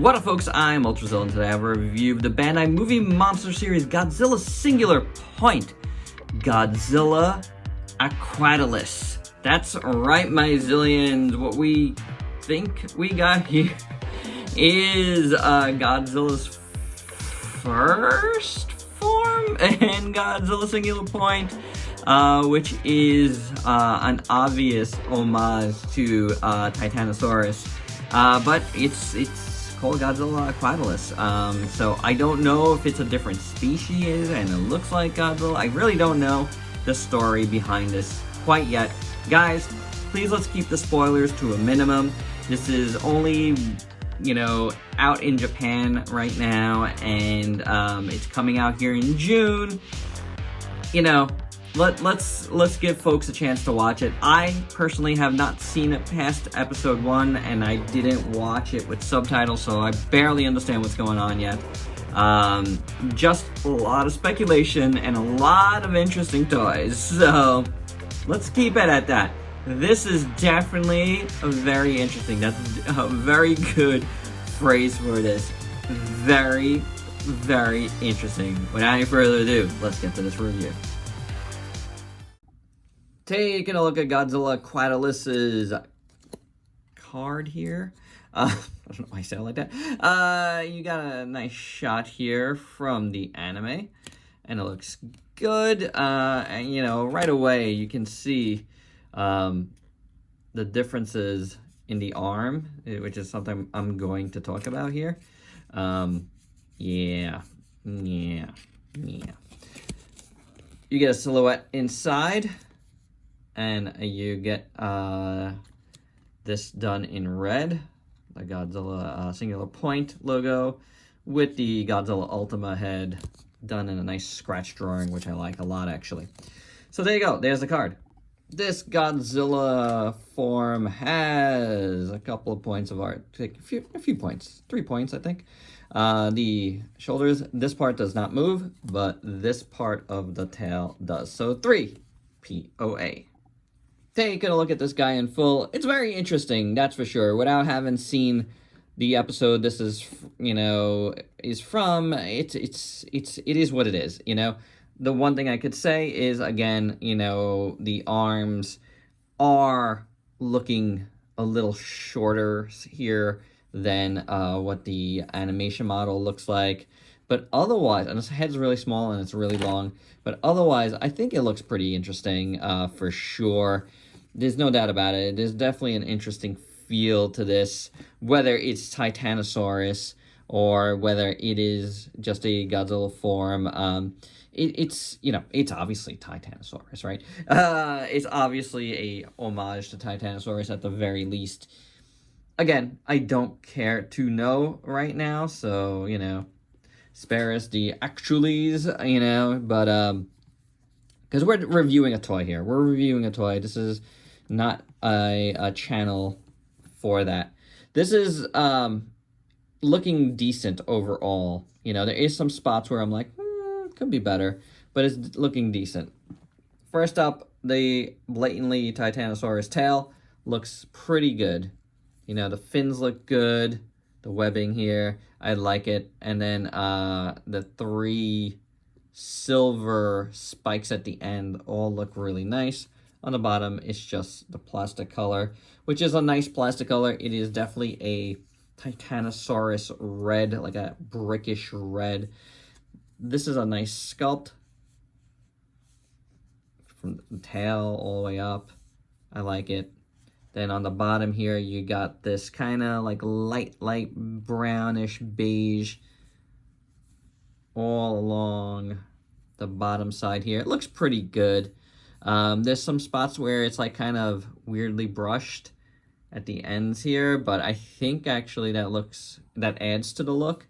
What up, folks? I'm Ultrazilla, and today I have a review of the Bandai movie monster series Godzilla Singular Point, Godzilla Aquatilis. That's right, my zillions. What we think we got here is Godzilla's first form in Godzilla Singular Point, which is an obvious homage to Titanosaurus, but it's called Godzilla Aquatilis. So I don't know if it's a different species and it looks like Godzilla. I really don't know the story behind this quite yet. Guys, please let's keep the spoilers to a minimum. This is only, out in Japan right now, and it's coming out here in June. Let's give folks a chance to watch it. I personally have not seen it past episode 1, and I didn't watch it with subtitles, so I barely understand what's going on yet. Just a lot of speculation and a lot of interesting toys, so let's keep it at that. This is definitely very interesting. That's a very good phrase for this. Very, very interesting. Without any further ado, let's get to this review. Taking a look at Godzilla Aquatilis' card here. I don't know why I said it like that. You got a nice shot here from the anime, and it looks good. And right away you can see the differences in the arm, which is something I'm going to talk about here. Yeah. You get a silhouette inside, and you get this done in red, the Godzilla Singular Point logo, with the Godzilla Ultima head done in a nice scratch drawing, which I like a lot, actually. So there you go. There's the card. This Godzilla form has a couple of points of art. Take a few points. 3 points, I think. The shoulders, this part does not move, but this part of the tail does. So 3 POA. Taking a look at this guy in full, it's very interesting, that's for sure. Without having seen the episode this is, is from, it is what it is, The one thing I could say is, again, the arms are looking a little shorter here than what the animation model looks like. But otherwise, and his head's really small and it's really long, but otherwise, I think it looks pretty interesting for sure. There's no doubt about it. There's definitely an interesting feel to this, whether it's Titanosaurus or whether it is just a Godzilla form. It's obviously Titanosaurus, right? It's obviously a homage to Titanosaurus at the very least. Again, I don't care to know right now, so, spare us the actualities, but, because we're reviewing a toy here. We're reviewing a toy. This is not a channel for that. This is looking decent overall. There is some spots where I'm like, could be better, but it's looking decent. First up, the blatantly Titanosaurus tail looks pretty good. The fins look good. The webbing here, I like it. And then the 3 silver spikes at the end all look really nice. On the bottom, it's just the plastic color, which is a nice plastic color. It is definitely a Titanosaurus red, like a brickish red. This is a nice sculpt from the tail all the way up. I like it. Then on the bottom here, you got this kind of like light brownish beige all along the bottom side here. It looks pretty good. There's some spots where it's like kind of weirdly brushed at the ends here, but I think actually that adds to the look.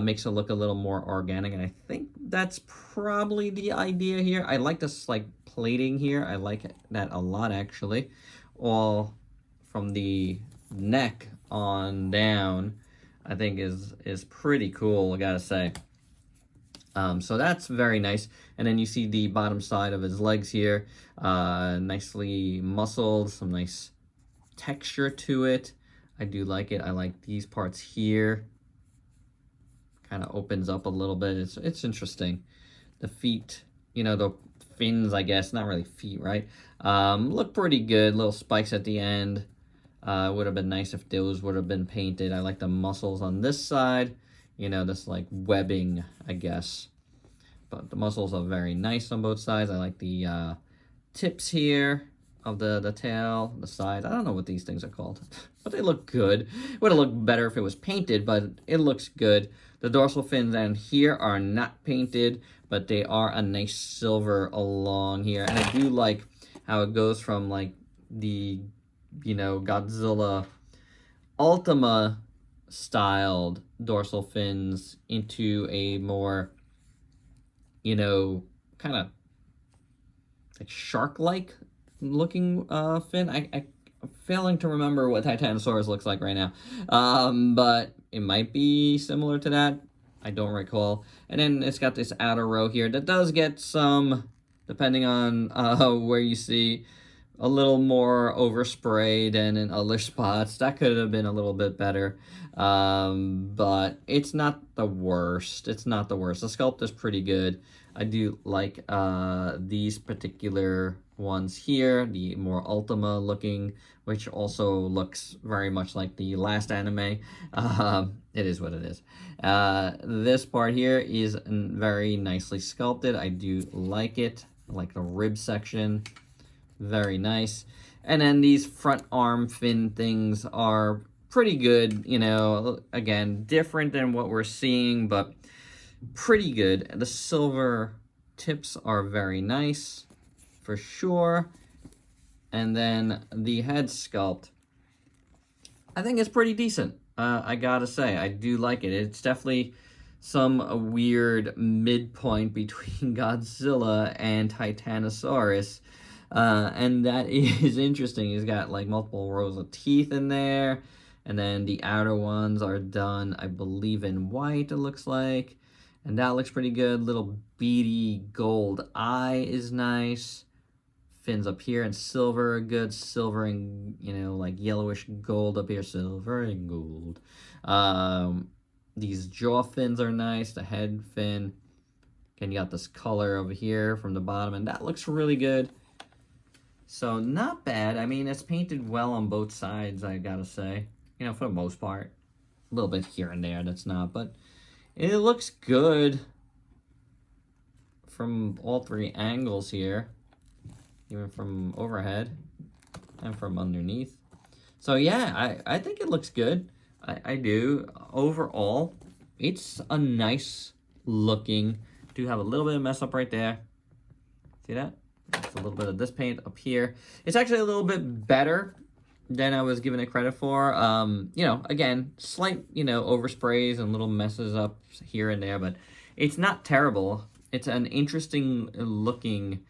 Makes it look a little more organic, and I think that's probably the idea here. I like this like plating here. I like that a lot, actually. All from the neck on down, I think is pretty cool, I gotta say. So that's very nice. And then you see the bottom side of his legs here, nicely muscled, some nice texture to it. I do like it. I like these parts here. kind of opens up a little bit. It's interesting. The feet, you know, the fins, I guess, not really feet, right? Look pretty good. Little spikes at the end. Would have been nice if those would have been painted. I like the muscles on this side. You know, this like webbing, I guess. But the muscles are very nice on both sides. I like the tips here of the tail, the sides. I don't know what these things are called, but they look good. Would have looked better if it was painted, but it looks good. The dorsal fins down here are not painted, but they are a nice silver along here. And I do like how it goes from like the, you know, Godzilla Ultima styled dorsal fins into a more, you know, kind of like shark-like looking fin. I'm failing to remember what Titanosaurus looks like right now, but it might be similar to that. I don't recall. And then it's got this outer row here that does get some, depending on where you see, a little more oversprayed and in other spots. That could have been a little bit better, but it's not the worst. It's not the worst. The sculpt is pretty good. I do like these particular ones here, the more Ultima looking, which also looks very much like the last anime. It is what it is. This part here is very nicely sculpted. I do like it. I like the rib section. Very nice. And then these front arm fin things are pretty good, you know, again, different than what we're seeing, but pretty good. The silver tips are very nice, for sure. And then the head sculpt, I think it's pretty decent. I gotta say, I do like it. It's definitely some weird midpoint between Godzilla and Titanosaurus. And that is interesting. He's got like multiple rows of teeth in there. And then the outer ones are done, I believe, in white, it looks like. And that looks pretty good. Little beady gold eye is nice. Fins up here and silver are good. Silver and, you know, like yellowish gold up here. Silver and gold. These jaw fins are nice. The head fin. Again, you got this color over here from the bottom. And that looks really good. So, not bad. I mean, it's painted well on both sides, I gotta say. You know, for the most part. A little bit here and there that's not, but it looks good from all three angles here. Even from overhead and from underneath. So, yeah, I think it looks good. I do. Overall, it's a nice looking. Do have a little bit of mess up right there. See that? Just a little bit of this paint up here. It's actually a little bit better than I was giving it credit for. You know, again, slight, you know, oversprays and little messes up here and there, but it's not terrible. It's an interesting looking,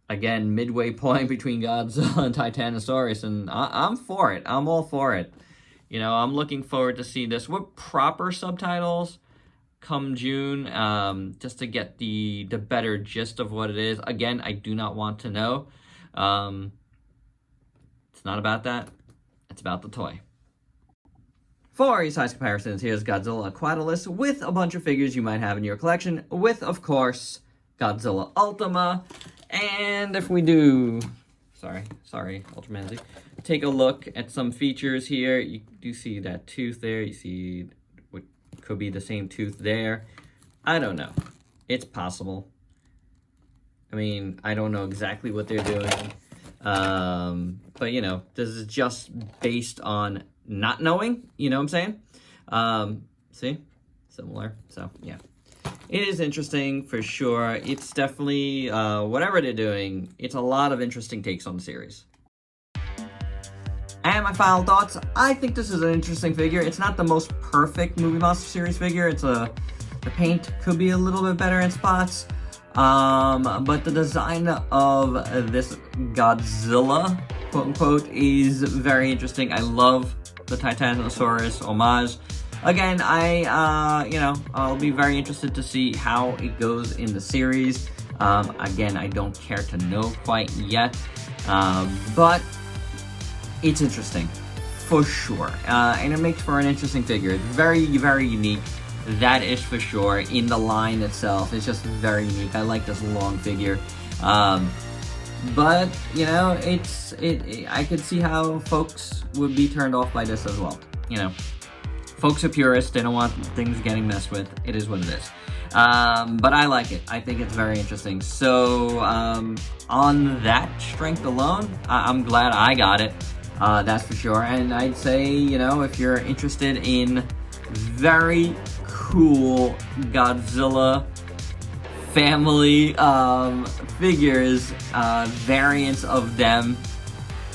again, midway point between Godzilla and Titanosaurus, and I'm for it. I'm all for it. You know, I'm looking forward to see this with proper subtitles come June, just to get the better gist of what it is. Again, I do not want to know. It's not about that. It's about the toy. For your size comparisons, here's Godzilla Aquatilis with a bunch of figures you might have in your collection, with, of course, Godzilla Ultima. And if we do... Sorry, Ultraman Z. Take a look at some features here. You do see that tooth there. You see what could be the same tooth there. I don't know. It's possible. I mean, I don't know exactly what they're doing. But, you know, this is just based on not knowing. You know what I'm saying? See? Similar. So, yeah. It is interesting, for sure. It's definitely, whatever they're doing, it's a lot of interesting takes on the series. And my final thoughts, I think this is an interesting figure. It's not the most perfect Movie Monster series figure. The paint could be a little bit better in spots. But the design of this Godzilla, quote unquote, is very interesting. I love the Titanosaurus homage. Again, you know, I'll be very interested to see how it goes in the series. Again, I don't care to know quite yet, but it's interesting, for sure. And it makes for an interesting figure. It's very, very unique, that is for sure. In the line itself, it's just very unique. I like this long figure. But, you know, I could see how folks would be turned off by this as well. You know, folks are purists, they don't want things getting messed with. It is what it is. But I like it. I think it's very interesting. So, on that strength alone, I'm glad I got it. That's for sure. And I'd say, you know, if you're interested in very cool Godzilla family figures, variants of them,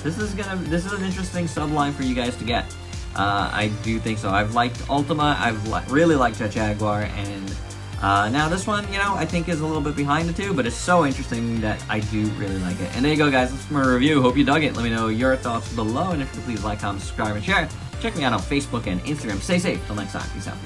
this is an interesting subline for you guys to get. I do think so. I've liked Ultima, I've really liked Jet Jaguar, and now this one, you know, I think is a little bit behind the two, but it's so interesting that I do really like it. And there you go, guys. That's my review. Hope you dug it. Let me know your thoughts below, and if you could please like, comment, subscribe, and share. Check me out on Facebook and Instagram. Stay safe. Till next time. Peace out.